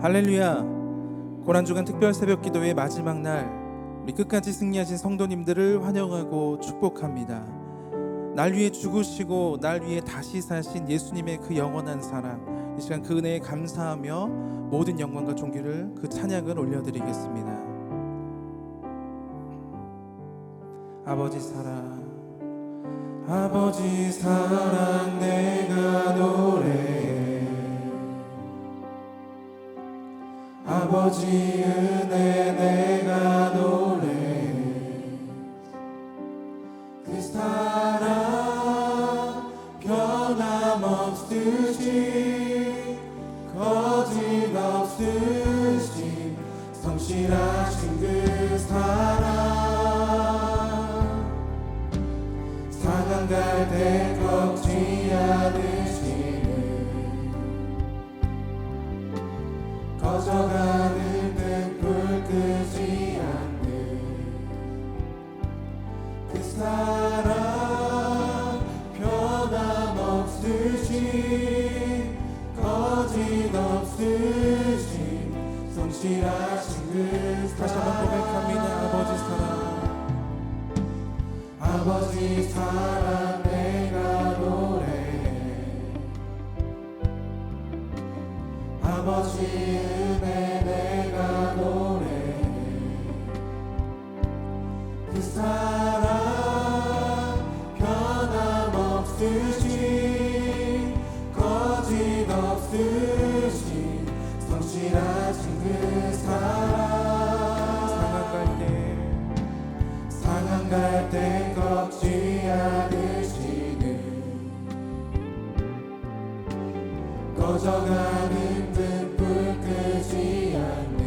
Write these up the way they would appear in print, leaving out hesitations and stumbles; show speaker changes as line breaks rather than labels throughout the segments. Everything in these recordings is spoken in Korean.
할렐루야. 고난주간 특별 새벽 기도의 마지막 날, 우리 끝까지 승리하신 성도님들을 환영하고 축복합니다. 날 위해 죽으시고 날 위해 다시 사신 예수님의 그 영원한 사랑, 이 시간 그 은혜에 감사하며 모든 영광과 존귀를 그 찬양을 올려드리겠습니다. 아버지 사랑, 아버지 사랑 내가 노래해. 아버지 은혜 내가 노래해. 그 사랑 변함없으시 거짓없으시 성실하신 그 사랑 상한 갈 때 꺾지 않으시는 꺼져가는 등불 끄지 않는 그 사랑 변함없으신 거짓없으신 성실하신 그 사랑. 다시 한번 고백합니다. 아버지 사랑 내가 노래해. 아버지 은혜 내가 노래해. 그 사랑 변함없으신 거짓없으신 성실하신 그 사랑 상한 갈 때 꺾지 않으시는 꺼져가는 등불 끄지 않는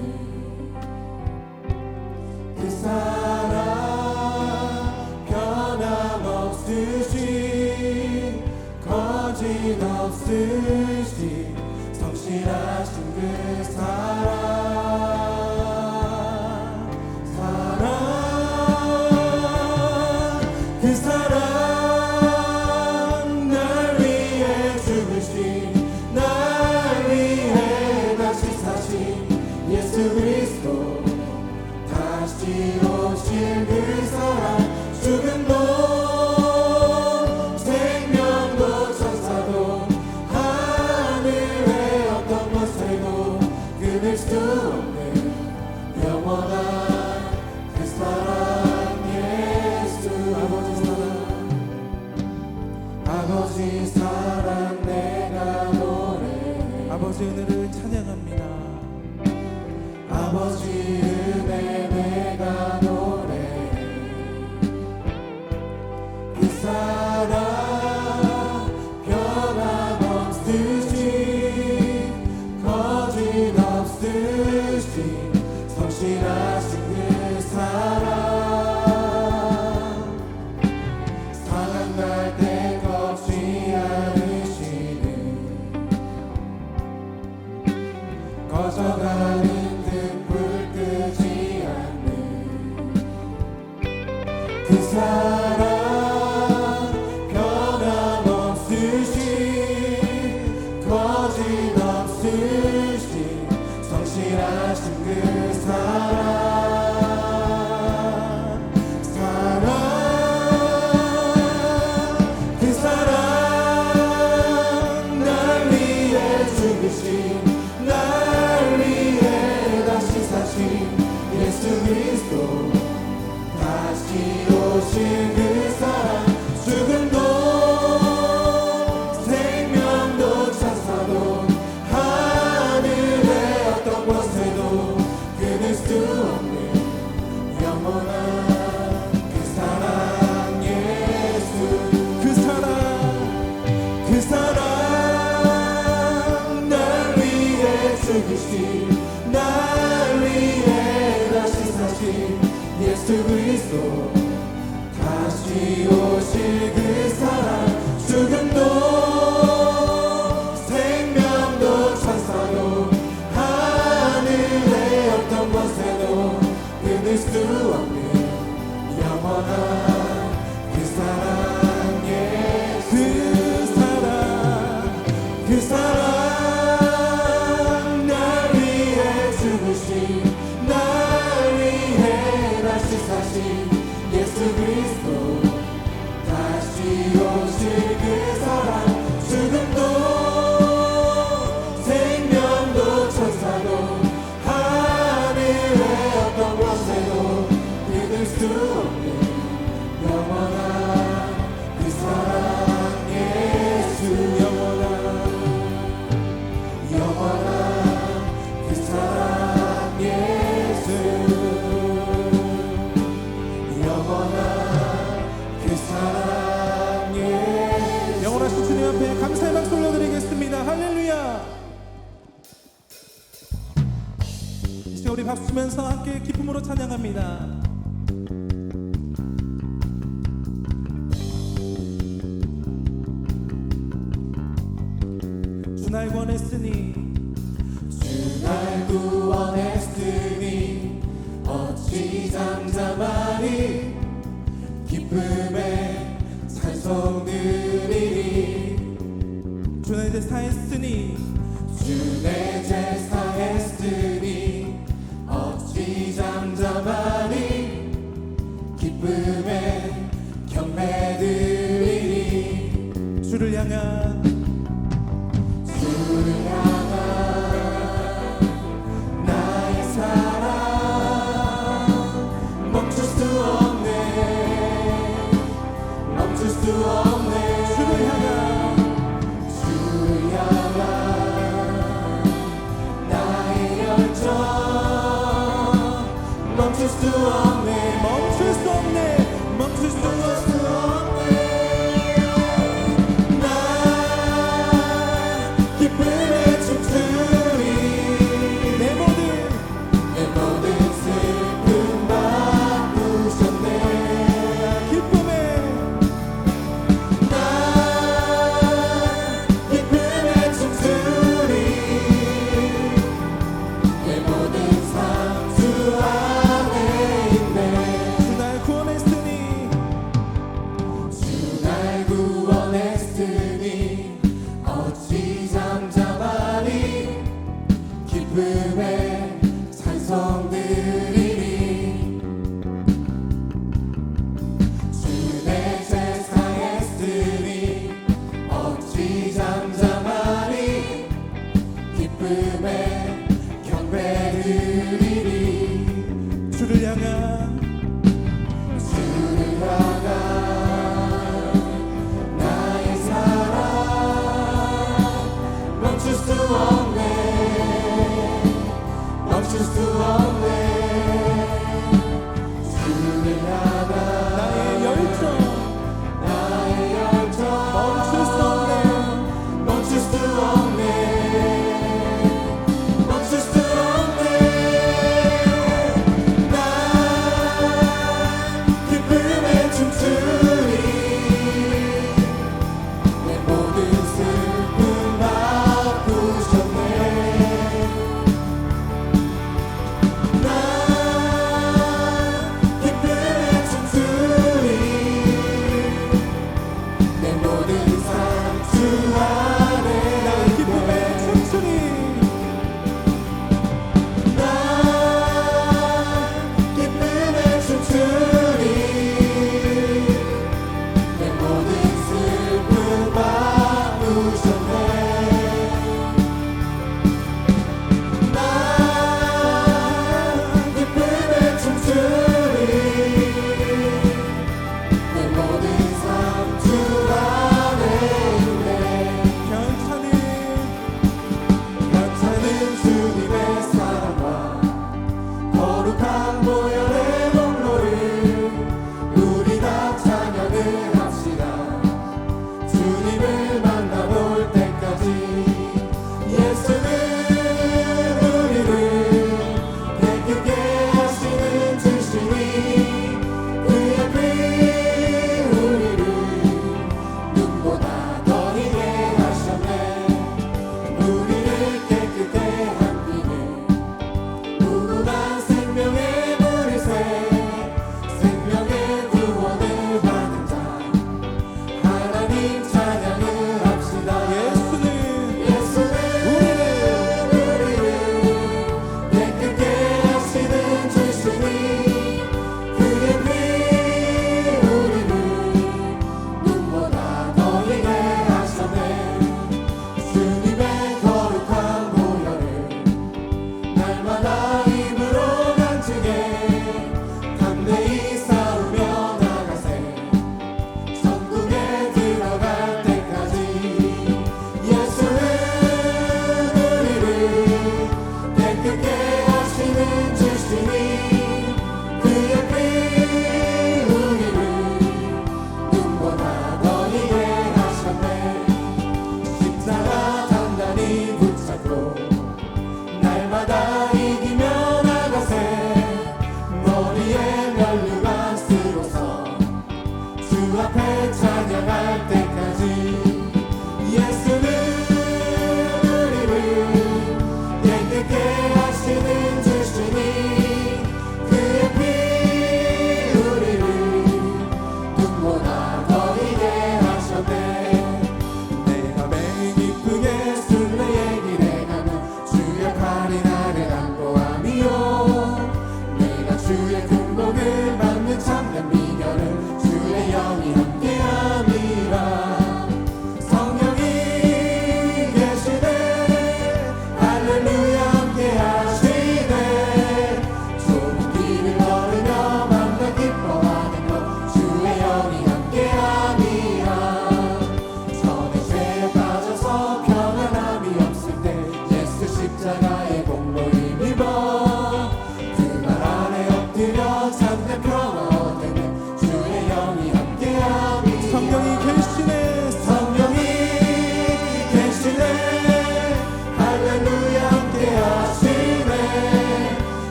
그 사랑 변함없으신 거짓없으신 성실하신 그 사랑 그 사랑 날 위해 죽으신 날 위해 다시 사신 예수 그리스도 다시 오실 그 사랑 죽음도 생명도 천사도 하늘의 어떤 것에도 끊을 수 없는 영원한 그 사랑 아버지 사랑 내가 노래해. 아버지 은혜를 찬양합니다. 아버지 은혜 내가 노래해. 그 사랑 변함없으신 거짓없으신 성실하신 그 사랑 상한 갈 때 꺼져가는 등불 끄지 않는 그 사랑 변함없으신 거짓없으신 성실하신 그 사랑 그 사랑 날 위해 죽으신 예수 그리스도 다시 오실 그 사랑 죽음도 생명도 천사도 하늘의 어떤 곳에도 끊을 수 없는 영원한 그 사랑 예수 그 사랑 날 위해 죽으신 날 위해 다시 사신 예수 그리스도 다시 오실 그 사랑 죽음도 생명도 천사도 하늘의 어떤 것에도 끊을 수 없는 영원한 그 사랑 예수 그 사랑 날 위해 박수면서 함께 기쁨으로 찬양합니다. 주 날 구원했으니
주 날 구원했으니 어찌 잠잠하니 기쁨에 찬송 드리니
주 내 제사했으니
주 내 제사했으니 어찌 잠잠하니 기쁨에 경배 드리니
주를 향한
주를 향한 나의 사랑 멈출 수 없네 멈출 수 없네
주를 향한
나의 열정 멈출 수 없네
멈출 수 없네. 멈출 수 없네.
나의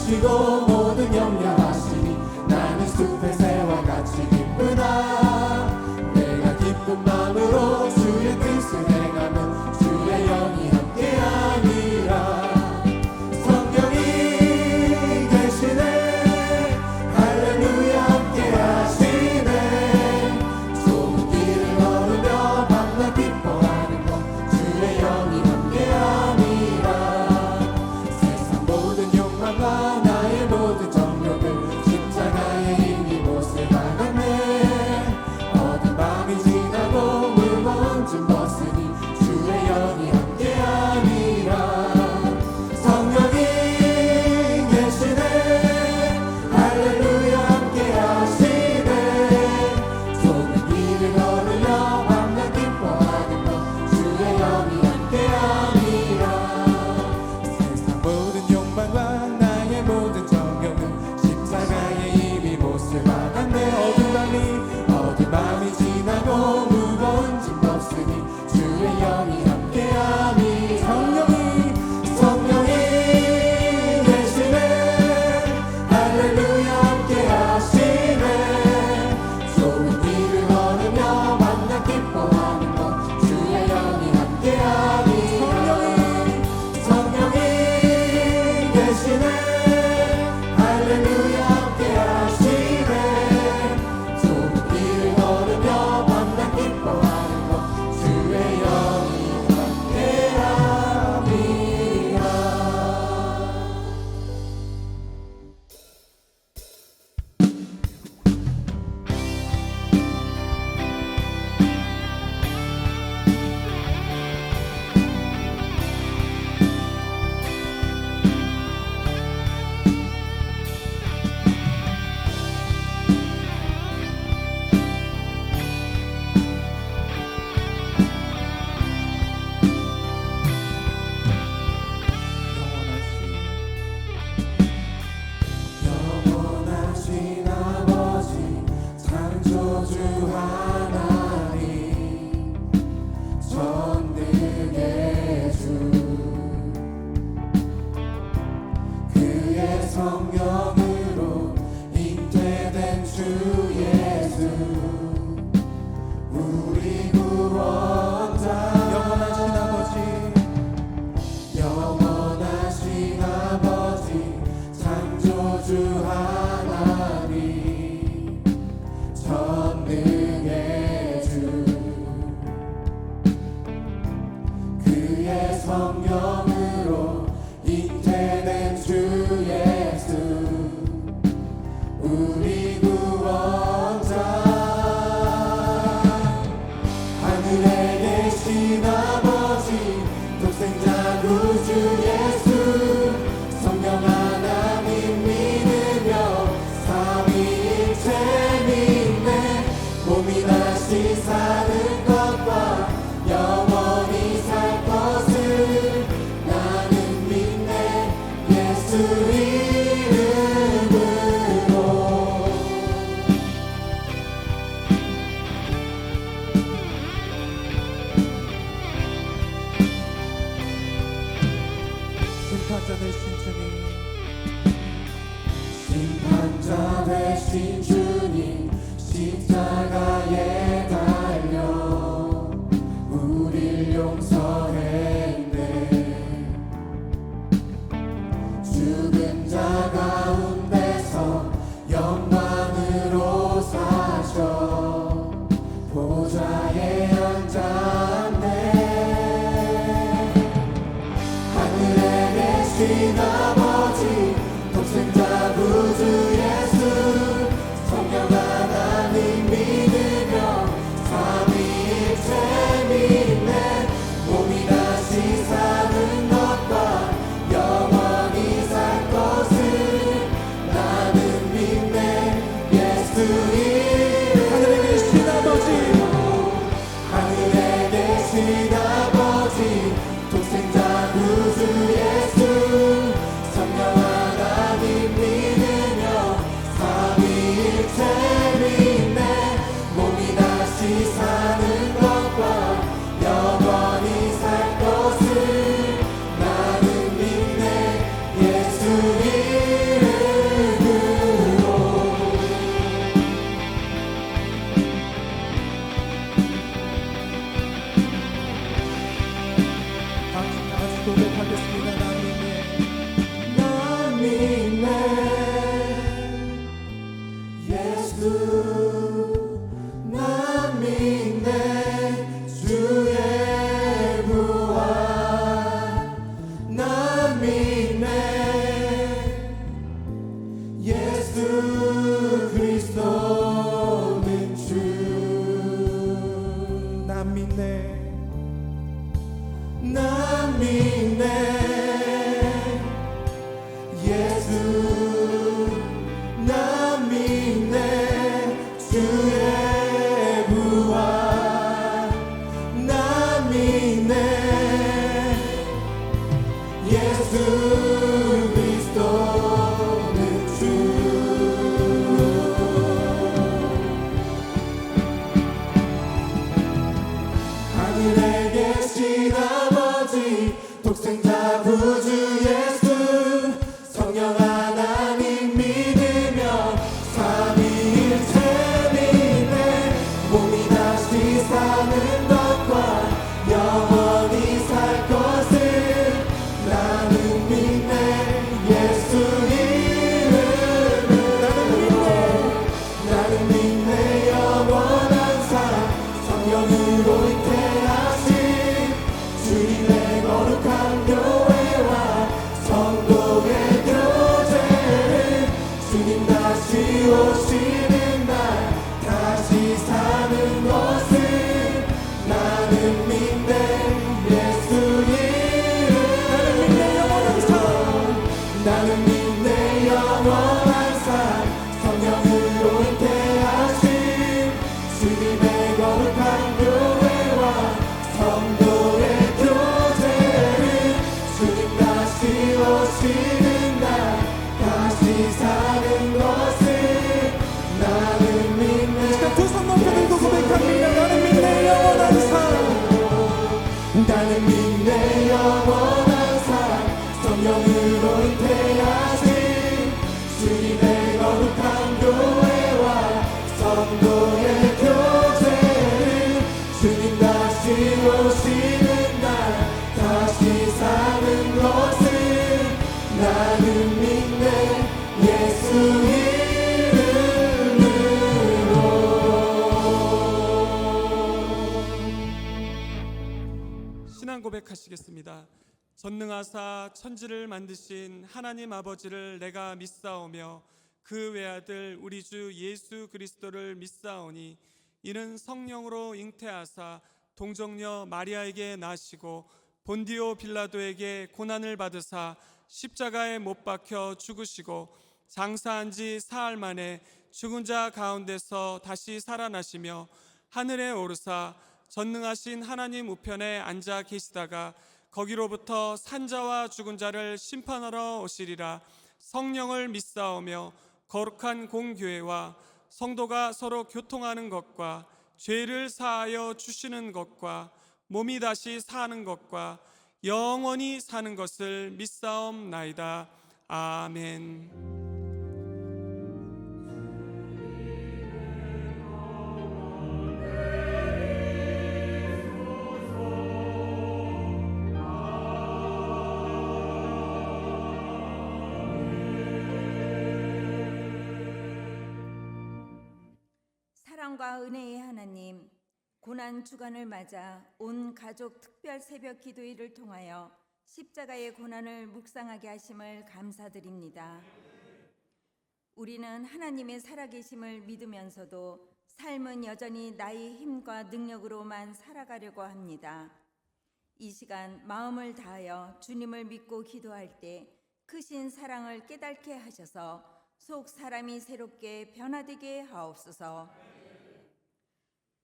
크시고 모든 영향하시니 나는 숲의 새와 같이 기쁘다. 내가 기쁜 마음으로 주의 뜻을 행하면 주의 영이 함께하니라. 성령이 계시네 할렐루야 함께하시네. 좁은 길을 걸으며 밤낮 기뻐하는 것 주의 영이 함께함이라. 세상 모든 욕망과 나의 모든 정욕을 십자가에 이미 못을 박았네. 어두운 밤이 지나고 무거운 짐 벗으니 주의 영이 함께함이라. 성령이 계시네 할렐루야 함께하시네. 좁은 길을 걸으며 밤낮 기뻐하는 것 주의 영이 함께함이라. 세상 모든 욕망과 나의 모든 정욕은 십자가에 이미 못을 박았네. 어두운 밤이 지나고 무거운 짐 없으니 주의 영이 함께함이. 성령이 계시네 할렐루야 함께하시네. 좁은 길을 걸으며 만나 기뻐하는 것 주의 영이 함께하니. 성령이 계시네 할렐루야 함께하시네. 좁은 길을 걸으며 만나 기뻐하는 것 주의 영이 함께함이라. 영원하신 아버지 창조주 하나님 전능의 주 그의 성령으로 잉태된 주 예수 우리 구원자. 영원하신 아버지 창조주 하나님 전능의 주 그의 성령으로 잉태된 주 예수 우리 구원자. 하늘에 계신 아버지 독생자 구주 예수 성령 하나님 믿으며 삼위일체 믿네. 몸이 다시 사는 것과 영원히 살 것을 나는 믿네. 예수 이름으로.
심판자 되신 주님,
심판자 되신 주님 십자가에 달려 우릴 용서했네. 죽은 자 가운데서 영광으로 사셔 보좌에 앉았네. 하늘에 계신 아버지 독생자 구주 예수 성령 하나님 믿으며 삼위일체 믿네. 몸이 다시 사는 것과 영원히 살 것을 믿네 영원한 삶 성령으로 잉태하신 주님의 거룩한 교회와 성도의 교제를 주님 다시 오시는 날 다시 사는 것을 나는 믿네.
두 손 높여 들고 고백합니다. 나는 믿네 영원한 삶.
나는 믿네 영원한 삶 성령으로 잉태하신 주님의 거룩한 교회와 성도의 교제를 주님 다시 오시는 날 다시 사는 것을 나는 믿네 예수
신앙 고백하시겠습니다. 전능하사 천지를 만드신 하나님 아버지를 내가 믿사오며 그 외아들 우리 주 예수 그리스도를 믿사오니 이는 성령으로 잉태하사 동정녀 마리아에게 나시고 본디오 빌라도에게 고난을 받으사 십자가에 못 박혀 죽으시고 장사한 지 사흘 만에 죽은 자 가운데서 다시 살아나시며 하늘에 오르사 전능하신 하나님 우편에 앉아 계시다가 거기로부터 산자와 죽은 자를 심판하러 오시리라. 성령을 믿사오며 거룩한 공교회와 성도가 서로 교통하는 것과 죄를 사하여 주시는 것과 몸이 다시 사는 것과 영원히 사는 것을 믿사옵나이다. 아멘.
사랑과 은혜의 하나님, 고난 주간을 맞아 온 가족 특별 새벽 기도회를 통하여 십자가의 고난을 묵상하게 하심을 감사드립니다. 우리는 하나님의 살아계심을 믿으면서도 삶은 여전히 나의 힘과 능력으로만 살아가려고 합니다. 이 시간 마음을 다하여 주님을 믿고 기도할 때 크신 사랑을 깨닫게 하셔서 속 사람이 새롭게 변화되게 하옵소서.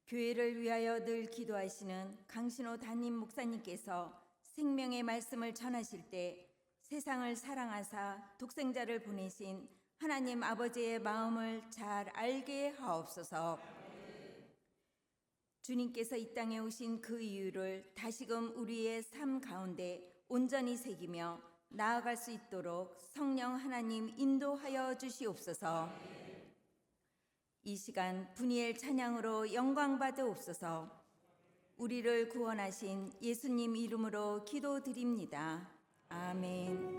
교회를 위하여 늘 기도하시는 강신호 담임 목사님께서 생명의 말씀을 전하실 때 세상을 사랑하사 독생자를 보내신 하나님 아버지의 마음을 잘 알게 하옵소서. 주님께서 이 땅에 오신 그 이유를 다시금 우리의 삶 가운데 온전히 새기며 나아갈 수 있도록 성령 하나님 인도하여 주시옵소서. 이 시간 분이엘 찬양으로 영광 받으옵소서. 우리를 구원하신 예수님 이름으로 기도드립니다. 아멘.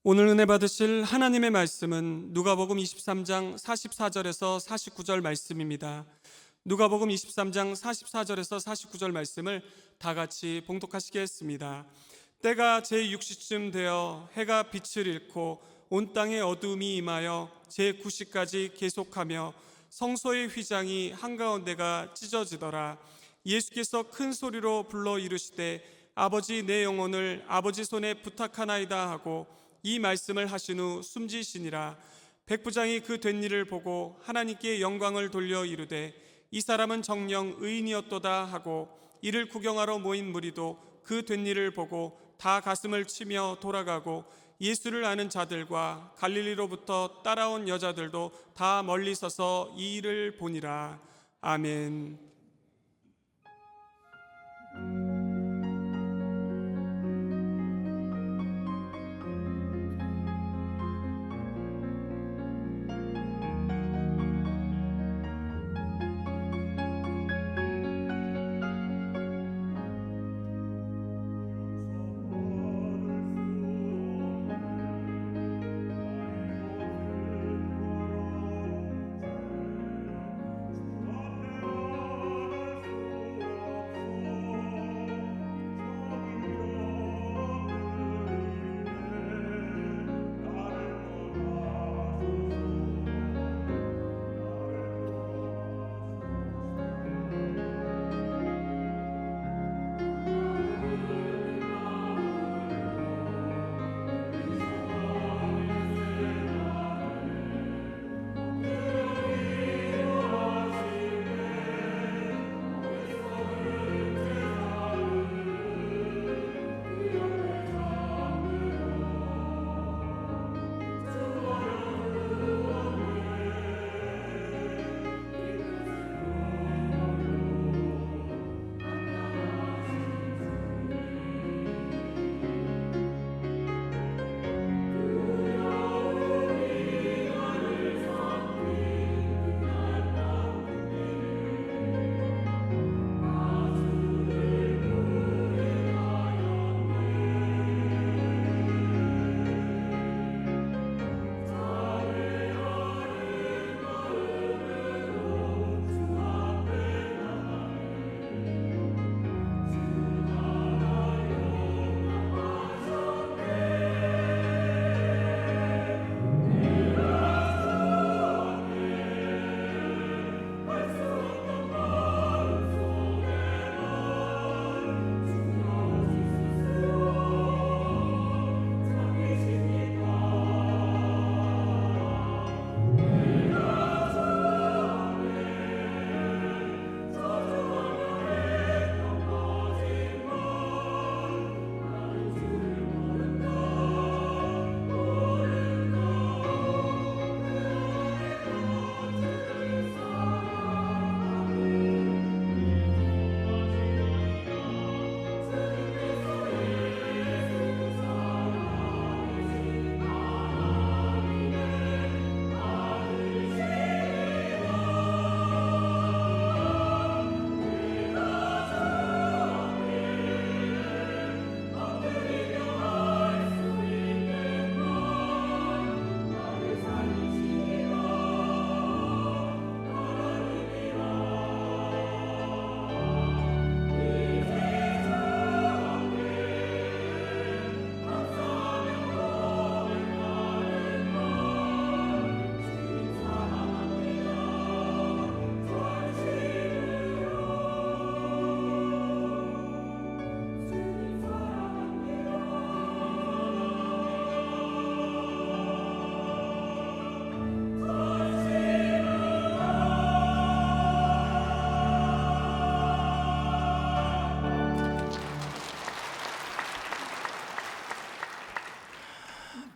오늘 은혜 받으실 하나님의 말씀은 누가복음 23장 44절에서 49절 말씀입니다. 누가복음 23장 44절에서 49절 말씀을 다 같이 봉독하시겠습니다. 때가 제6시쯤 되어 해가 빛을 잃고 온 땅에 어두움이 임하여 제9시까지 계속하며 성소의 휘장이 한가운데가 찢어지더라. 예수께서 큰 소리로 불러 이르시되 아버지 내 영혼을 아버지 손에 부탁하나이다 하고 이 말씀을 하신 후 숨지시니라. 백부장이 그 된 일을 보고 하나님께 영광을 돌려 이르되 이 사람은 정녕 의인이었도다 하고 이를 구경하러 모인 무리도 그 된 일을 보고 다 가슴을 치며 돌아가고 예수를 아는 자들과 갈릴리로부터 따라온 여자들도 다 멀리 서서 이 일을 보니라. 아멘.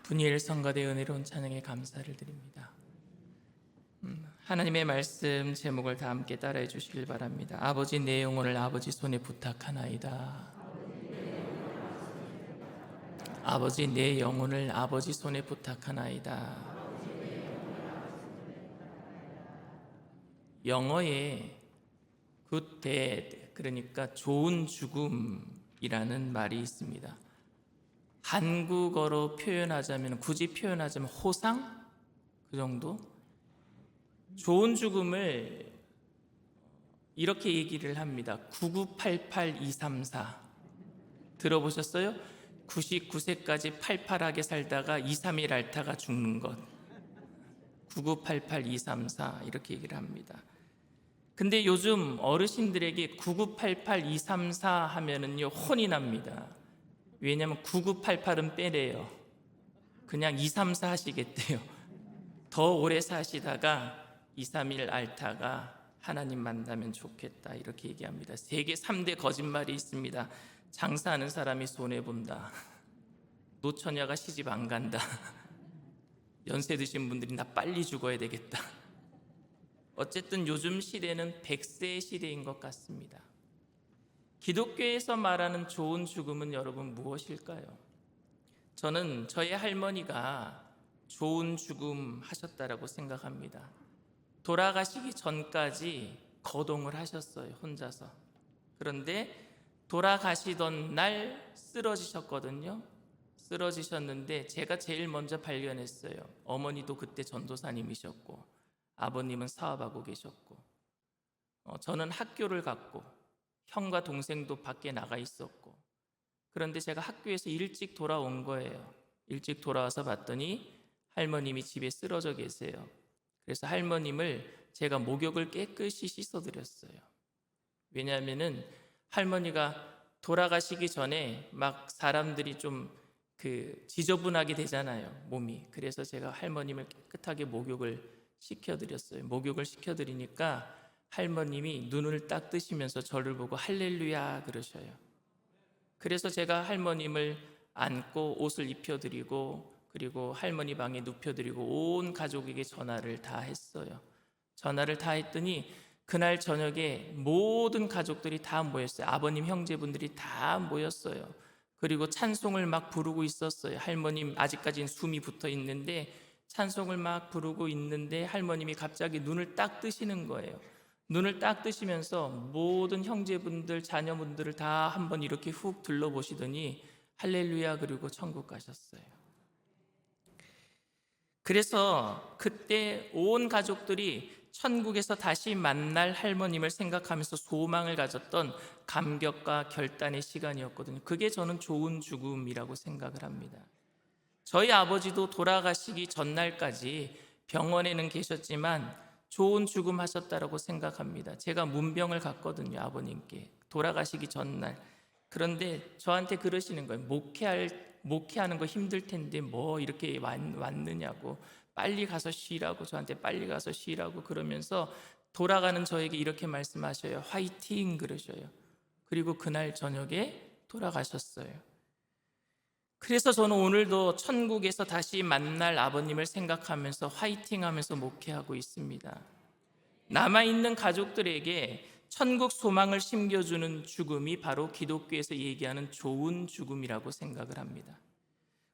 분이엘 성가대 은혜로운 찬양에 감사를 드립니다. 하나님의 말씀 제목을 다 함께 따라해 주시길 바랍니다. 아버지, 내 영혼을 아버지 손에 부탁하나이다. 아버지, 내 영혼을 아버지 손에 부탁하나이다. 영어에 good death, 그러니까 좋은 죽음이라는 말이 있습니다. 한국어로 표현하자면, 굳이 표현하자면 호상? 그 정도? 좋은 죽음을 이렇게 얘기를 합니다. 9988234 들어보셨어요? 99세까지 팔팔하게 살다가 2, 3일 앓다가 죽는 것. 9988234 이렇게 얘기를 합니다. 근데 요즘 어르신들에게 9988234 하면은요 혼이 납니다. 왜냐하면 9988은 빼래요. 그냥 234 하시겠대요. 더 오래 사시다가 2, 3일 앓다가 하나님 만나면 좋겠다 이렇게 얘기합니다. 세계 3대 거짓말이 있습니다. 장사하는 사람이 손해본다. 노처녀가 시집 안 간다. 연세 드신 분들이 나 빨리 죽어야 되겠다. 어쨌든 요즘 시대는 100세의 시대인 것 같습니다. 기독교에서 말하는 좋은 죽음은 여러분 무엇일까요? 저는 저희 할머니가 좋은 죽음 하셨다라고 생각합니다. 돌아가시기 전까지 거동을 하셨어요, 혼자서. 그런데 돌아가시던 날 쓰러지셨거든요. 쓰러지셨는데 제가 제일 먼저 발견했어요. 어머니도 그때 전도사님이셨고 아버님은 사업하고 계셨고 저는 학교를 갔고 형과 동생도 밖에 나가 있었고, 그런데 제가 학교에서 일찍 돌아온 거예요. 일찍 돌아와서 봤더니 할머님이 집에 쓰러져 계세요. 그래서 할머님을 제가 목욕을 깨끗이 씻어드렸어요. 왜냐하면은 할머니가 돌아가시기 전에 막 사람들이 좀 지저분하게 되잖아요, 몸이. 그래서 제가 할머님을 깨끗하게 목욕을 시켜드렸어요. 목욕을 시켜드리니까 할머님이 눈을 딱 뜨시면서 저를 보고 할렐루야 그러셔요. 그래서 제가 할머님을 안고 옷을 입혀드리고, 그리고 할머니 방에 눕혀드리고 온 가족에게 전화를 다 했어요. 전화를 다 했더니 그날 저녁에 모든 가족들이 다 모였어요. 아버님 형제분들이 다 모였어요. 그리고 찬송을 막 부르고 있었어요. 할머님 아직까지는 숨이 붙어 있는데 찬송을 막 부르고 있는데 할머님이 갑자기 눈을 딱 뜨시는 거예요. 눈을 딱 뜨시면서 모든 형제분들, 자녀분들을 다 한번 이렇게 훅 둘러보시더니 할렐루야 그리고 천국 가셨어요. 그래서 그때 온 가족들이 천국에서 다시 만날 할머님을 생각하면서 소망을 가졌던 감격과 결단의 시간이었거든요. 그게 저는 좋은 죽음이라고 생각을 합니다. 저희 아버지도 돌아가시기 전날까지 병원에는 계셨지만 좋은 죽음 하셨다라고 생각합니다. 제가 문병을 갔거든요, 아버님께. 돌아가시기 전날. 그런데 저한테 그러시는 거예요. 목회하는 거 힘들 텐데 뭐 이렇게 왔느냐고. 빨리 가서 쉬라고, 저한테 빨리 가서 쉬라고 그러면서 돌아가는 저에게 이렇게 말씀하셔요. 화이팅 그러셔요. 그리고 그날 저녁에 돌아가셨어요. 그래서 저는 오늘도 천국에서 다시 만날 아버님을 생각하면서 화이팅하면서 목회하고 있습니다. 남아있는 가족들에게 천국 소망을 심겨주는 죽음이 바로 기독교에서 얘기하는 좋은 죽음이라고 생각을 합니다.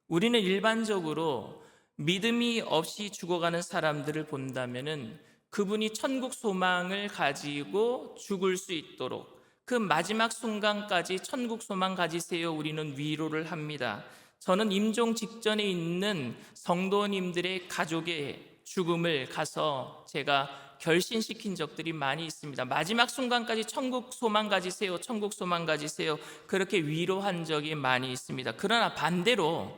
우리는 일반적으로 믿음이 없이 죽어가는 사람들을 본다면은 그분이 천국 소망을 가지고 죽을 수 있도록 그 마지막 순간까지 천국 소망 가지세요 우리는 위로를 합니다. 저는 임종 직전에 있는 성도님들의 가족의 죽음을 가서 제가 결신시킨 적들이 많이 있습니다. 마지막 순간까지 천국 소망 가지세요, 천국 소망 가지세요 그렇게 위로한 적이 많이 있습니다. 그러나 반대로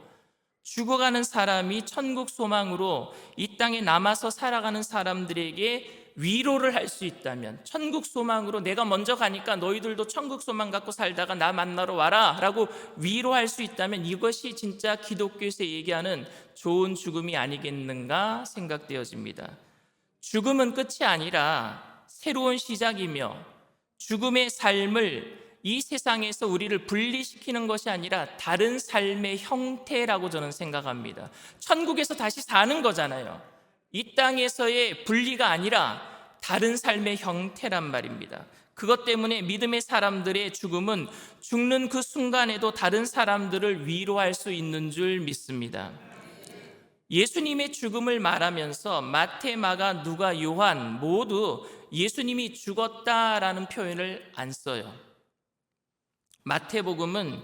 죽어가는 사람이 천국 소망으로 이 땅에 남아서 살아가는 사람들에게 위로를 할 수 있다면, 천국 소망으로 내가 먼저 가니까 너희들도 천국 소망 갖고 살다가 나 만나러 와라 라고 위로할 수 있다면 이것이 진짜 기독교에서 얘기하는 좋은 죽음이 아니겠는가 생각되어집니다. 죽음은 끝이 아니라 새로운 시작이며 죽음의 삶을 이 세상에서 우리를 분리시키는 것이 아니라 다른 삶의 형태라고 저는 생각합니다. 천국에서 다시 사는 거잖아요. 이 땅에서의 분리가 아니라 다른 삶의 형태란 말입니다. 그것 때문에 믿음의 사람들의 죽음은 죽는 그 순간에도 다른 사람들을 위로할 수 있는 줄 믿습니다. 예수님의 죽음을 말하면서 마태, 마가, 누가, 요한 모두 예수님이 죽었다라는 표현을 안 써요. 마태복음은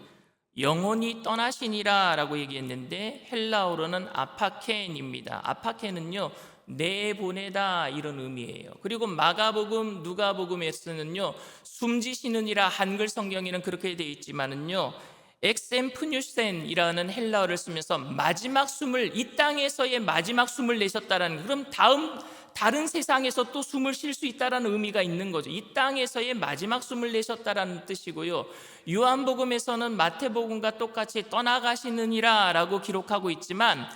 영혼이 떠나시니라 라고 얘기했는데 헬라어로는 아파켄입니다. 아파켄은요, 내보내다 이런 의미예요. 그리고 마가복음, 누가복음에서는요, 숨지시느니라 한글 성경에는 그렇게 되어 있지만은요, 엑센프뉴센이라는 헬라어를 쓰면서 마지막 숨을, 이 땅에서의 마지막 숨을 내셨다라는, 그럼 다른 세상에서 또 숨을 쉴 수 있다라는 의미가 있는 거죠. 이 땅에서의 마지막 숨을 내셨다라는 뜻이고요. 요한복음에서는 마태복음과 똑같이 떠나가시느니라 라고 기록하고 있지만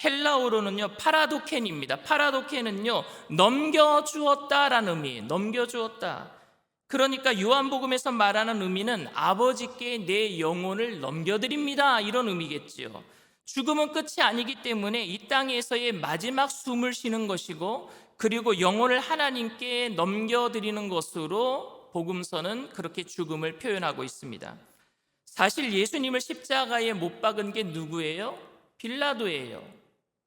헬라어로는요, 파라도켄입니다. 파라도켄은요, 넘겨주었다라는 의미예요. 넘겨주었다. 그러니까 요한복음에서 말하는 의미는 아버지께 내 영혼을 넘겨드립니다, 이런 의미겠지요. 죽음은 끝이 아니기 때문에 이 땅에서의 마지막 숨을 쉬는 것이고, 그리고 영혼을 하나님께 넘겨드리는 것으로 복음서는 그렇게 죽음을 표현하고 있습니다. 사실 예수님을 십자가에 못 박은 게 누구예요? 빌라도예요.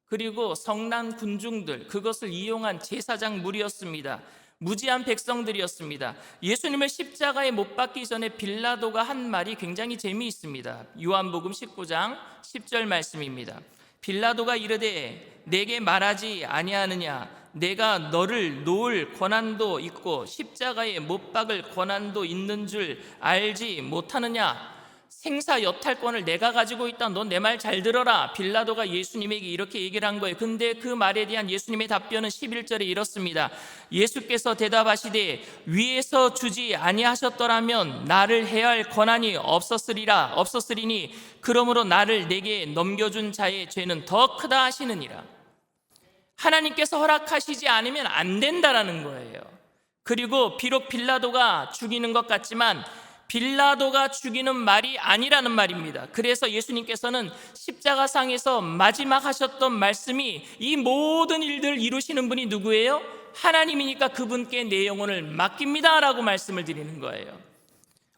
그리고 성난 군중들, 그것을 이용한 제사장 무리였습니다. 무지한 백성들이었습니다. 예수님을 십자가에 못 박기 전에 빌라도가 한 말이 굉장히 재미있습니다. 요한복음 19장 10절 말씀입니다. 빌라도가 이르되 내게 말하지 아니하느냐, 내가 너를 놓을 권한도 있고 십자가에 못 박을 권한도 있는 줄 알지 못하느냐. 생사 여탈권을 내가 가지고 있다. 너 내 말 잘 들어라. 빌라도가 예수님에게 이렇게 얘기를 한 거예요. 근데 그 말에 대한 예수님의 답변은 11절에 이렇습니다. 예수께서 대답하시되 위에서 주지 아니하셨더라면 나를 해할 권한이 없었으리니 그러므로 나를 내게 넘겨준 자의 죄는 더 크다 하시느니라. 하나님께서 허락하시지 않으면 안 된다라는 거예요. 그리고 비록 빌라도가 죽이는 것 같지만 빌라도가 죽이는 말이 아니라는 말입니다. 그래서 예수님께서는 십자가상에서 마지막 하셨던 말씀이 이 모든 일들을 이루시는 분이 누구예요? 하나님이니까 그분께 내 영혼을 맡깁니다 라고 말씀을 드리는 거예요.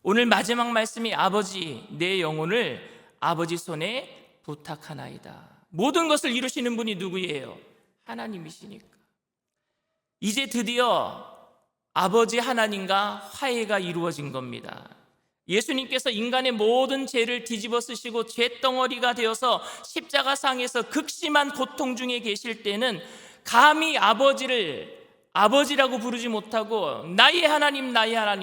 오늘 마지막 말씀이 아버지, 내 영혼을 아버지 손에 부탁하나이다. 모든 것을 이루시는 분이 누구예요? 하나님이시니까. 이제 드디어 아버지 하나님과 화해가 이루어진 겁니다. 예수님께서 인간의 모든 죄를 뒤집어 쓰시고 죄덩어리가 되어서 십자가상에서 극심한 고통 중에 계실 때는 감히 아버지를 아버지라고 부르지 못하고 나의 하나님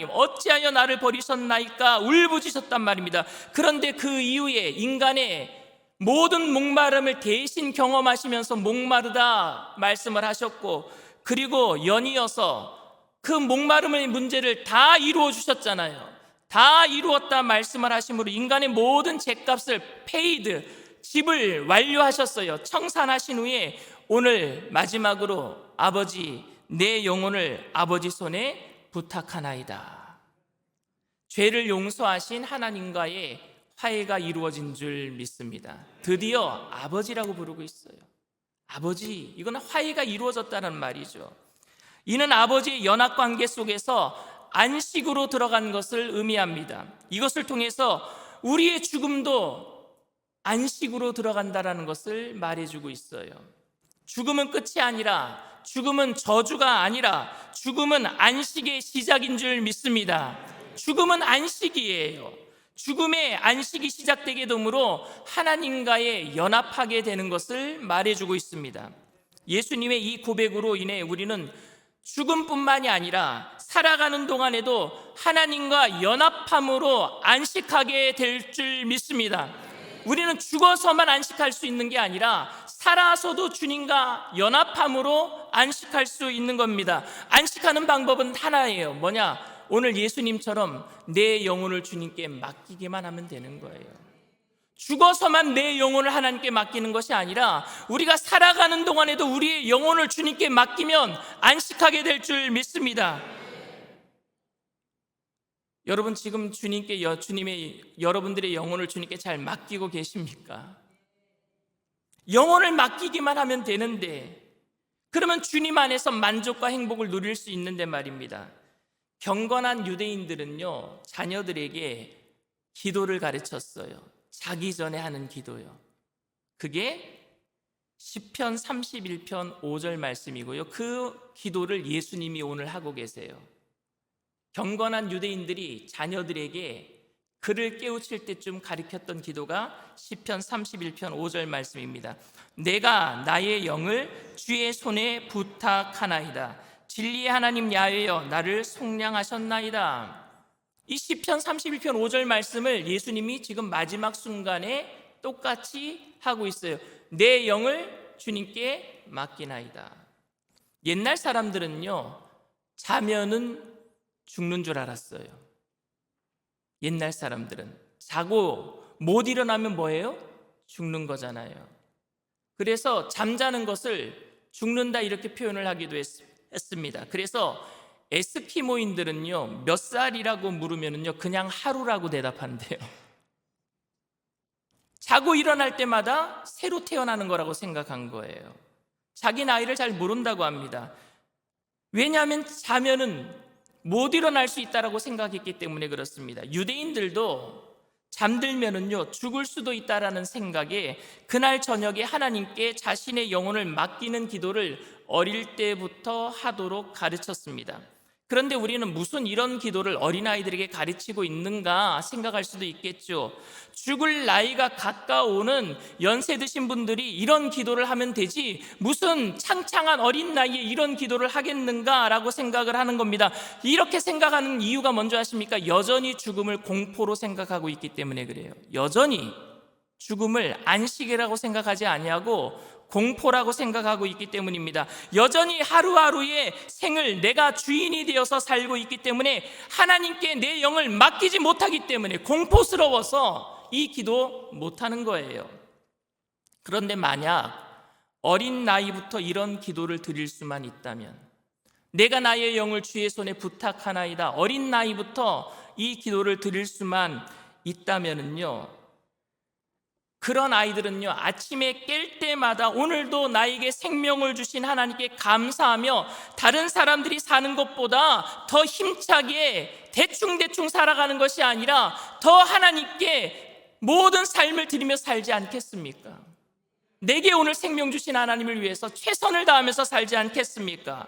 어찌하여 나를 버리셨나이까 울부짖었단 말입니다. 그런데 그 이후에 인간의 모든 목마름을 대신 경험하시면서 목마르다 말씀을 하셨고, 그리고 연이어서 그 목마름의 문제를 다 이루어 주셨잖아요. 다 이루었다 말씀을 하심으로 인간의 모든 죄값을 페이드, 집을 완료하셨어요. 청산하신 후에 오늘 마지막으로 아버지, 내 영혼을 아버지 손에 부탁하나이다. 죄를 용서하신 하나님과의 화해가 이루어진 줄 믿습니다. 드디어 아버지라고 부르고 있어요. 아버지, 이건 화해가 이루어졌다는 말이죠. 이는 아버지의 연합관계 속에서 안식으로 들어간 것을 의미합니다. 이것을 통해서 우리의 죽음도 안식으로 들어간다는 것을 말해주고 있어요. 죽음은 끝이 아니라, 죽음은 저주가 아니라 죽음은 안식의 시작인 줄 믿습니다. 죽음은 안식이에요. 죽음의 안식이 시작되게 되므로 하나님과의 연합하게 되는 것을 말해주고 있습니다. 예수님의 이 고백으로 인해 우리는 죽음뿐만이 아니라 살아가는 동안에도 하나님과 연합함으로 안식하게 될 줄 믿습니다. 우리는 죽어서만 안식할 수 있는 게 아니라 살아서도 주님과 연합함으로 안식할 수 있는 겁니다. 안식하는 방법은 하나예요. 뭐냐? 오늘 예수님처럼 내 영혼을 주님께 맡기기만 하면 되는 거예요. 죽어서만 내 영혼을 하나님께 맡기는 것이 아니라 우리가 살아가는 동안에도 우리의 영혼을 주님께 맡기면 안식하게 될 줄 믿습니다. 여러분 지금 여러분들의 영혼을 주님께 잘 맡기고 계십니까? 영혼을 맡기기만 하면 되는데, 그러면 주님 안에서 만족과 행복을 누릴 수 있는데 말입니다. 경건한 유대인들은요, 자녀들에게 기도를 가르쳤어요. 자기 전에 하는 기도요. 그게 시편 31편 5절 말씀이고요. 그 기도를 예수님이 오늘 하고 계세요. 경건한 유대인들이 자녀들에게 그를 깨우칠 때쯤 가르쳤던 기도가 시편 31편 5절 말씀입니다. 내가 나의 영을 주의 손에 부탁하나이다. 진리의 하나님 야훼여 나를 속량하셨나이다. 이 시편 31편 5절 말씀을 예수님이 지금 마지막 순간에 똑같이 하고 있어요. 내 영을 주님께 맡기나이다. 옛날 사람들은요, 자면은 죽는 줄 알았어요. 옛날 사람들은 자고 못 일어나면 뭐예요? 죽는 거잖아요. 그래서 잠자는 것을 죽는다 이렇게 표현을 하기도 했습니다. 그래서 에스키모인들은요, 몇 살이라고 물으면요 그냥 하루라고 대답한대요. 자고 일어날 때마다 새로 태어나는 거라고 생각한 거예요. 자기 나이를 잘 모른다고 합니다. 왜냐하면 자면은 못 일어날 수 있다라고 생각했기 때문에 그렇습니다. 유대인들도 잠들면은요 죽을 수도 있다라는 생각에 그날 저녁에 하나님께 자신의 영혼을 맡기는 기도를 어릴 때부터 하도록 가르쳤습니다. 그런데 우리는 무슨 이런 기도를 어린아이들에게 가르치고 있는가 생각할 수도 있겠죠. 죽을 나이가 가까워오는 연세 드신 분들이 이런 기도를 하면 되지 무슨 창창한 어린 나이에 이런 기도를 하겠는가라고 생각을 하는 겁니다. 이렇게 생각하는 이유가 뭔지 아십니까? 여전히 죽음을 공포로 생각하고 있기 때문에 그래요. 여전히 죽음을 안식이라고 생각하지 아니하고 공포라고 생각하고 있기 때문입니다. 여전히 하루하루의 생을 내가 주인이 되어서 살고 있기 때문에 하나님께 내 영을 맡기지 못하기 때문에 공포스러워서 이 기도 못하는 거예요. 그런데 만약 어린 나이부터 이런 기도를 드릴 수만 있다면, 내가 나의 영을 주의 손에 부탁하나이다, 어린 나이부터 이 기도를 드릴 수만 있다면은요, 그런 아이들은요 아침에 깰 때마다 오늘도 나에게 생명을 주신 하나님께 감사하며 다른 사람들이 사는 것보다 더 힘차게 대충대충 살아가는 것이 아니라 더 하나님께 모든 삶을 드리며 살지 않겠습니까? 내게 오늘 생명 주신 하나님을 위해서 최선을 다하면서 살지 않겠습니까?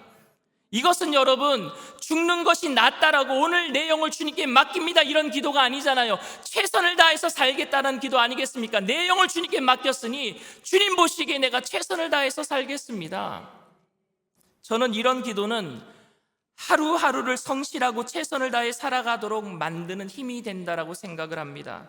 이것은 여러분 죽는 것이 낫다라고 오늘 내 영을 주님께 맡깁니다 이런 기도가 아니잖아요. 최선을 다해서 살겠다는 기도 아니겠습니까? 내 영을 주님께 맡겼으니 주님 보시기에 내가 최선을 다해서 살겠습니다. 저는 이런 기도는 하루하루를 성실하고 최선을 다해 살아가도록 만드는 힘이 된다라고 생각을 합니다.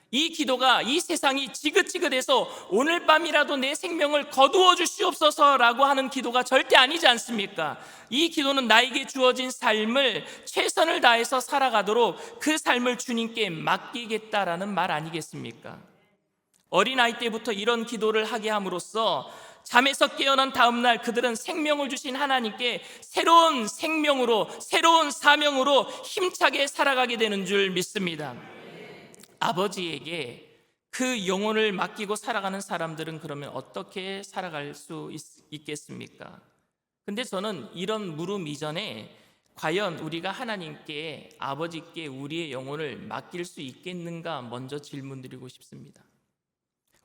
이 기도가 이 세상이 지긋지긋해서 오늘 밤이라도 내 생명을 거두어 주시옵소서라고 하는 기도가 절대 아니지 않습니까? 이 기도는 나에게 주어진 삶을 최선을 다해서 살아가도록 그 삶을 주님께 맡기겠다라는 말 아니겠습니까? 어린아이 때부터 이런 기도를 하게 함으로써 잠에서 깨어난 다음 날 그들은 생명을 주신 하나님께 새로운 생명으로, 새로운 사명으로 힘차게 살아가게 되는 줄 믿습니다. 아버지에게 그 영혼을 맡기고 살아가는 사람들은 그러면 어떻게 살아갈 수 있겠습니까? 근데 저는 이런 물음 이전에 과연 우리가 하나님께, 아버지께 우리의 영혼을 맡길 수 있겠는가 먼저 질문드리고 싶습니다.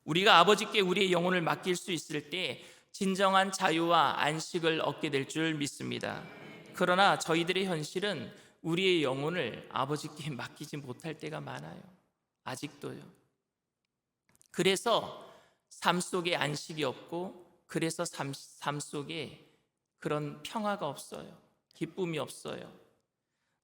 우리가 아버지께 우리의 영혼을 맡길 수 있을 때 진정한 자유와 안식을 얻게 될 줄 믿습니다. 그러나 저희들의 현실은 우리의 영혼을 아버지께 맡기지 못할 때가 많아요. 아직도요. 그래서 삶 속에 안식이 없고, 그래서 삶 속에 그런 평화가 없어요. 기쁨이 없어요.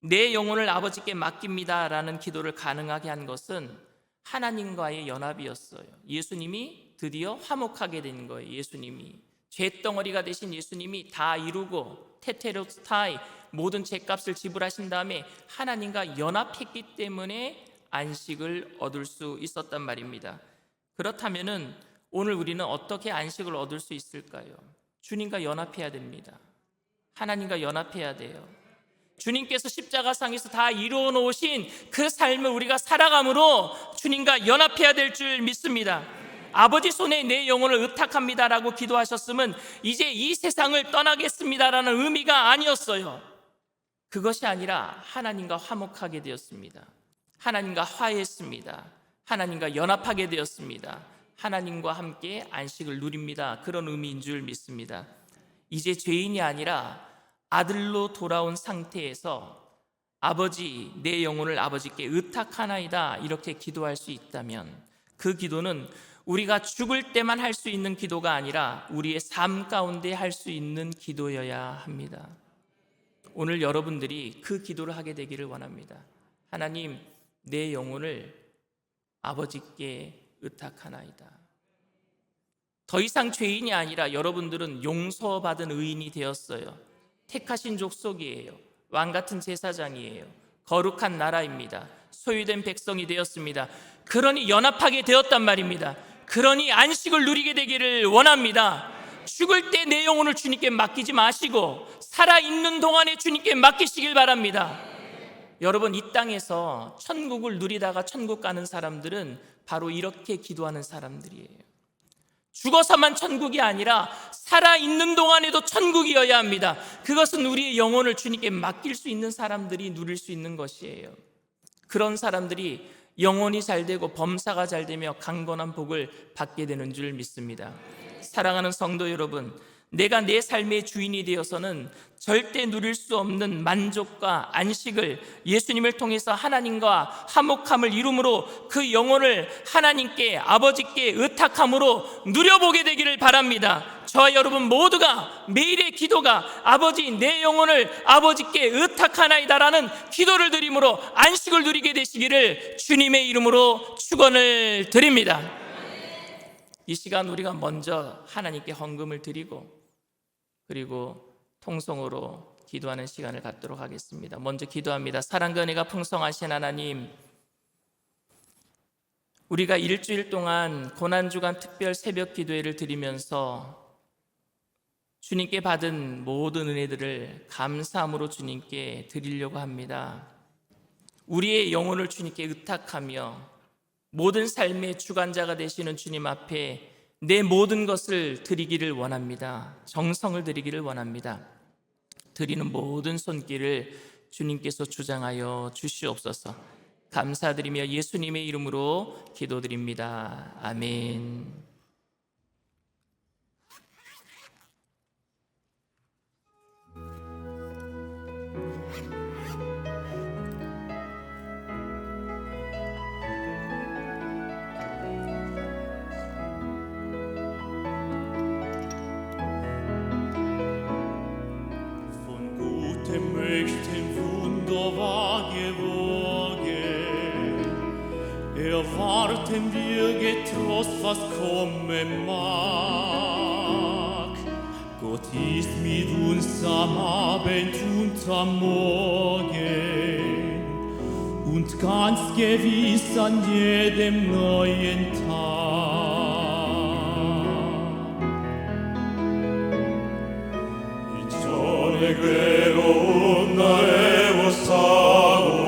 내 영혼을 아버지께 맡깁니다 라는 기도를 가능하게 한 것은 하나님과의 연합이었어요. 예수님이 드디어 화목하게 된 거예요. 예수님이 죄덩어리가 되신 예수님이 다 이루고 테테로스타이 모든 죄값을 지불하신 다음에 하나님과 연합했기 때문에 안식을 얻을 수 있었단 말입니다. 그렇다면은 오늘 우리는 어떻게 안식을 얻을 수 있을까요? 주님과 연합해야 됩니다. 하나님과 연합해야 돼요. 주님께서 십자가상에서 다 이루어 놓으신 그 삶을 우리가 살아감으로 주님과 연합해야 될 줄 믿습니다. 아버지 손에 내 영혼을 의탁합니다라고 기도하셨으면 이제 이 세상을 떠나겠습니다라는 의미가 아니었어요. 그것이 아니라 하나님과 화목하게 되었습니다. 하나님과 화해했습니다. 하나님과 연합하게 되었습니다. 하나님과 함께 안식을 누립니다. 그런 의미인 줄 믿습니다. 이제 죄인이 아니라 아들로 돌아온 상태에서 아버지, 내 영혼을 아버지께 의탁하나이다 이렇게 기도할 수 있다면 그 기도는 우리가 죽을 때만 할 수 있는 기도가 아니라 우리의 삶 가운데 할 수 있는 기도여야 합니다. 오늘 여러분들이 그 기도를 하게 되기를 원합니다. 하나님, 내 영혼을 아버지께 의탁하나이다. 더 이상 죄인이 아니라 여러분들은 용서받은 의인이 되었어요. 택하신 족속이에요. 왕같은 제사장이에요. 거룩한 나라입니다. 소유된 백성이 되었습니다. 그러니 연합하게 되었단 말입니다. 그러니 안식을 누리게 되기를 원합니다. 죽을 때 내 영혼을 주님께 맡기지 마시고 살아있는 동안에 주님께 맡기시길 바랍니다. 여러분, 이 땅에서 천국을 누리다가 천국 가는 사람들은 바로 이렇게 기도하는 사람들이에요. 죽어서만 천국이 아니라 살아있는 동안에도 천국이어야 합니다. 그것은 우리의 영혼을 주님께 맡길 수 있는 사람들이 누릴 수 있는 것이에요. 그런 사람들이 영혼이 잘되고 범사가 잘되며 강건한 복을 받게 되는 줄 믿습니다. 사랑하는 성도 여러분, 내가 내 삶의 주인이 되어서는 절대 누릴 수 없는 만족과 안식을 예수님을 통해서 하나님과 화목함을 이룸으로 그 영혼을 하나님께 아버지께 의탁함으로 누려보게 되기를 바랍니다. 저와 여러분 모두가 매일의 기도가 아버지, 내 영혼을 아버지께 의탁하나이다라는 기도를 드림으로 안식을 누리게 되시기를 주님의 이름으로 축원을 드립니다. 이 시간 우리가 먼저 하나님께 헌금을 드리고 그리고 통성으로 기도하는 시간을 갖도록 하겠습니다. 먼저 기도합니다. 사랑과 은혜가 풍성하신 하나님, 우리가 일주일 동안 고난주간 특별 새벽 기도회를 드리면서 주님께 받은 모든 은혜들을 감사함으로 주님께 드리려고 합니다. 우리의 영혼을 주님께 의탁하며 모든 삶의 주관자가 되시는 주님 앞에 내 모든 것을 드리기를 원합니다. 정성을 드리기를 원합니다. 드리는 모든 손길을 주님께서 주장하여 주시옵소서. 감사드리며 예수님의 이름으로 기도드립니다. 아멘.
Mächten wunderbar gewogen, erwarten wir getrost, was kommen mag. Gott ist mit uns am Abend und am Morgen und ganz gewiss an jedem neuen Tag. 내 괴로운 날에 옷사고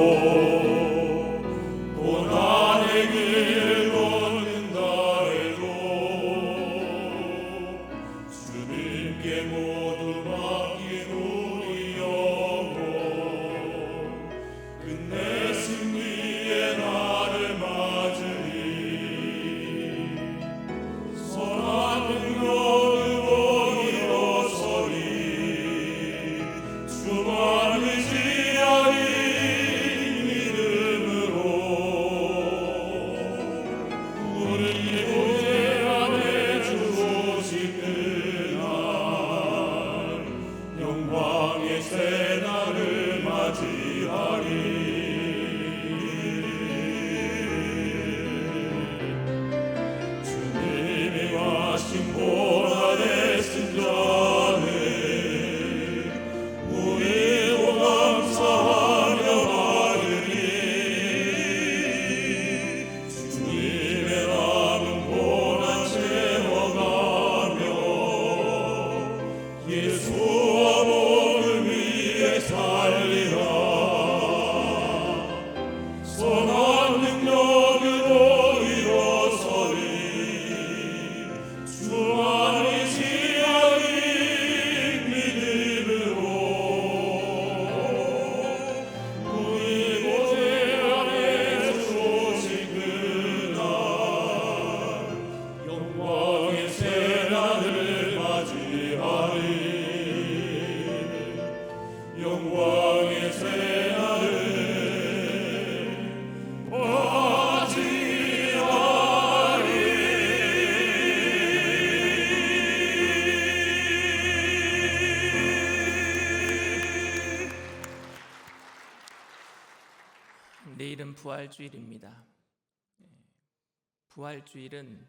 고난의 길 걷는다 해도 주님께 모두 맡긴 우리 영혼 끝내 승리의 날을 맞으리 선한 능력으로 일어서리 주만 의지하리 믿음으로 우리 구제 안에 주오실 그날 영광의 새날을 맞이하리. 주님이 와신 보라의 승전을 우리도 감사하며 받으리. 주님의 남은 복
내일은 부활주일입니다. 부활주일은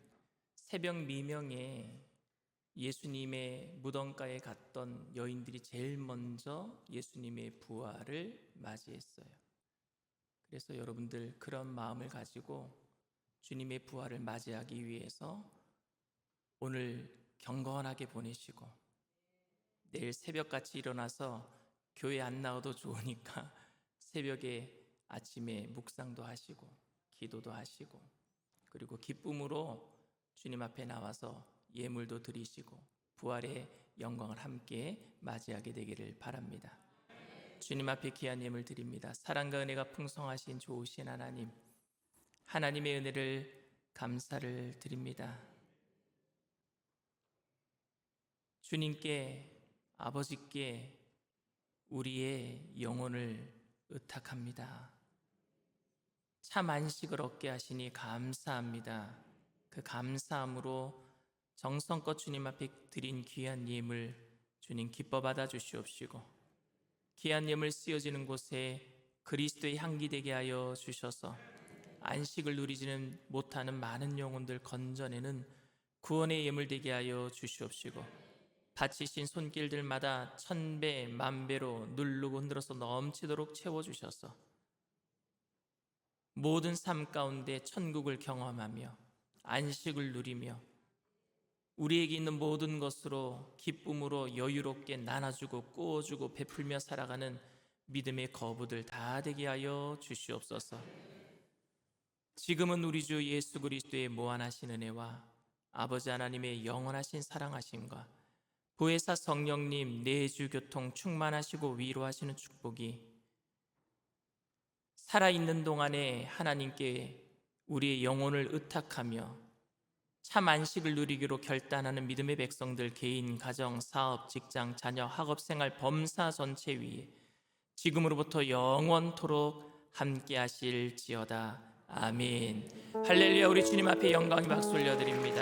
새벽 미명에 예수님의 무덤가에 갔던 여인들이 제일 먼저 예수님의 부활을 맞이했어요. 그래서 여러분들 그런 마음을 가지고 주님의 부활을 맞이하기 위해서 오늘 경건하게 보내시고 내일 새벽같이 일어나서 교회 안 나와도 좋으니까 새벽에 아침에 묵상도 하시고 기도도 하시고 그리고 기쁨으로 주님 앞에 나와서 예물도 드리시고 부활의 영광을 함께 맞이하게 되기를 바랍니다. 주님 앞에 귀한 예물 드립니다. 사랑과 은혜가 풍성하신 좋으신 하나님, 하나님의 은혜를 감사를 드립니다. 주님께 아버지께 우리의 영혼을 의탁합니다. 참 안식을 얻게 하시니 감사합니다. 그 감사함으로 정성껏 주님 앞에 드린 귀한 예물 주님 기뻐 받아 주시옵시고 귀한 예물 쓰여지는 곳에 그리스도의 향기 되게 하여 주셔서 안식을 누리지는 못하는 많은 영혼들 건져내는 구원의 예물 되게 하여 주시옵시고 바치신 손길들마다 1000배 만배로 누르고 흔들어서 넘치도록 채워주셔서 모든 삶 가운데 천국을 경험하며 안식을 누리며 우리에게 있는 모든 것으로 기쁨으로 여유롭게 나눠주고 꾸어주고 베풀며 살아가는 믿음의 거부들 다 되게 하여 주시옵소서. 지금은 우리 주 예수 그리스도의 무한하신 은혜와 아버지 하나님의 영원하신 사랑하심과 보혜사 성령님 내주 교통 충만하시고 위로하시는 축복이 살아있는 동안에 하나님께 우리의 영혼을 의탁하며 참 안식을 누리기로 결단하는 믿음의 백성들 개인, 가정, 사업, 직장, 자녀, 학업생활, 범사 전체 위에 지금으로부터 영원토록 함께 하실지어다. 아멘. 할렐루야. 우리 주님 앞에 영광의 박수 올려드립니다.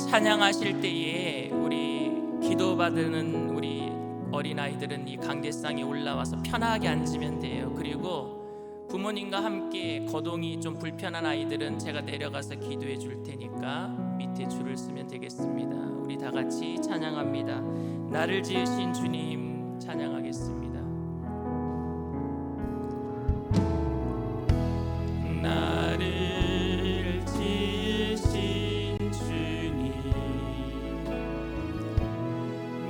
찬양하실 때에 우리 기도받는 우리 어린아이들은 이 강대상에 올라와서 편하게 앉으면 돼요. 그리고 부모님과 함께 거동이 좀 불편한 아이들은 제가 내려가서 기도해 줄 테니까 밑에 줄을 쓰면 되겠습니다. 우리 다 같이 찬양합니다. 나를 지으신 주님 찬양하겠습니다. 나를 지으신 주님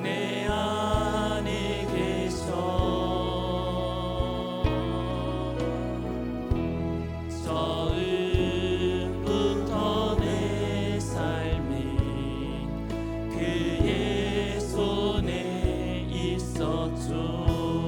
내 안에 계셔 처음부터 내 삶이 그의 손에 있었죠.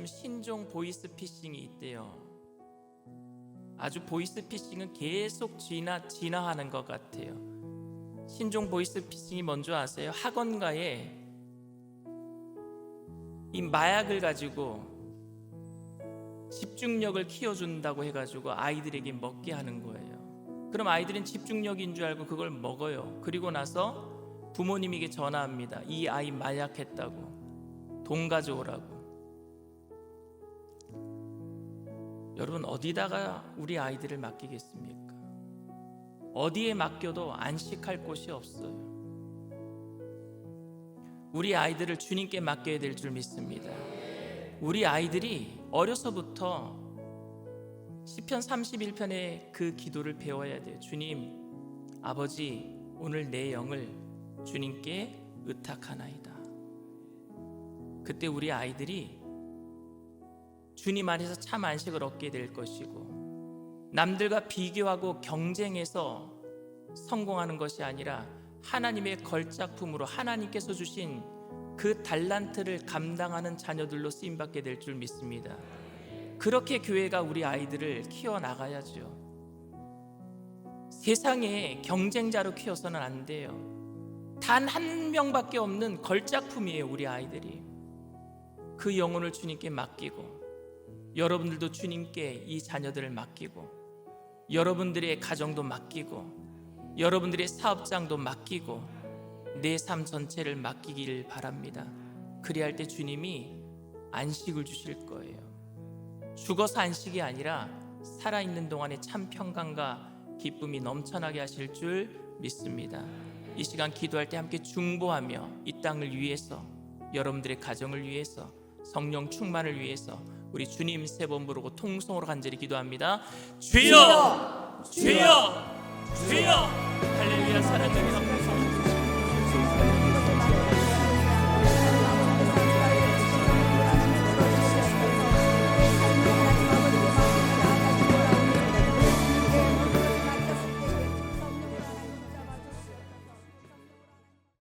신종 보이스피싱이 있대요. 아주 보이스피싱은 계속 진화하는 것 같아요. 신종 보이스피싱이 뭔지 아세요? 학원가에 이 마약을 가지고 집중력을 키워준다고 해가지고 아이들에게 먹게 하는 거예요. 그럼 아이들은 집중력인 줄 알고 그걸 먹어요. 그리고 나서 부모님에게 전화합니다. 이 아이 마약했다고, 돈 가져오라고. 여러분, 어디다가 우리 아이들을 맡기겠습니까? 어디에 맡겨도 안식할 곳이 없어요. 우리 아이들을 주님께 맡겨야 될 줄 믿습니다. 우리 아이들이 어려서부터 시편 31편의 그 기도를 배워야 돼요. 주님, 아버지, 오늘 내 영을 주님께 의탁하나이다. 그때 우리 아이들이 주님 안에서 참 안식을 얻게 될 것이고, 남들과 비교하고 경쟁해서 성공하는 것이 아니라 하나님의 걸작품으로 하나님께서 주신 그 달란트를 감당하는 자녀들로 쓰임받게 될 줄 믿습니다. 그렇게 교회가 우리 아이들을 키워나가야죠. 세상에 경쟁자로 키워서는 안 돼요. 단 한 명밖에 없는 걸작품이에요, 우리 아이들이. 그 영혼을 주님께 맡기고, 여러분들도 주님께 이 자녀들을 맡기고, 여러분들의 가정도 맡기고, 여러분들의 사업장도 맡기고, 내 삶 전체를 맡기길 바랍니다. 그리할 때 주님이 안식을 주실 거예요. 죽어서 안식이 아니라 살아있는 동안에 참 평강과 기쁨이 넘쳐나게 하실 줄 믿습니다. 이 시간 기도할 때 함께 중보하며 이 땅을 위해서, 여러분들의 가정을 위해서, 성령 충만을 위해서 우리 주님 세 번 부르고 통성으로 간절히 기도합니다. 주여, 주여, 주여. 할렐루야. 사랑하는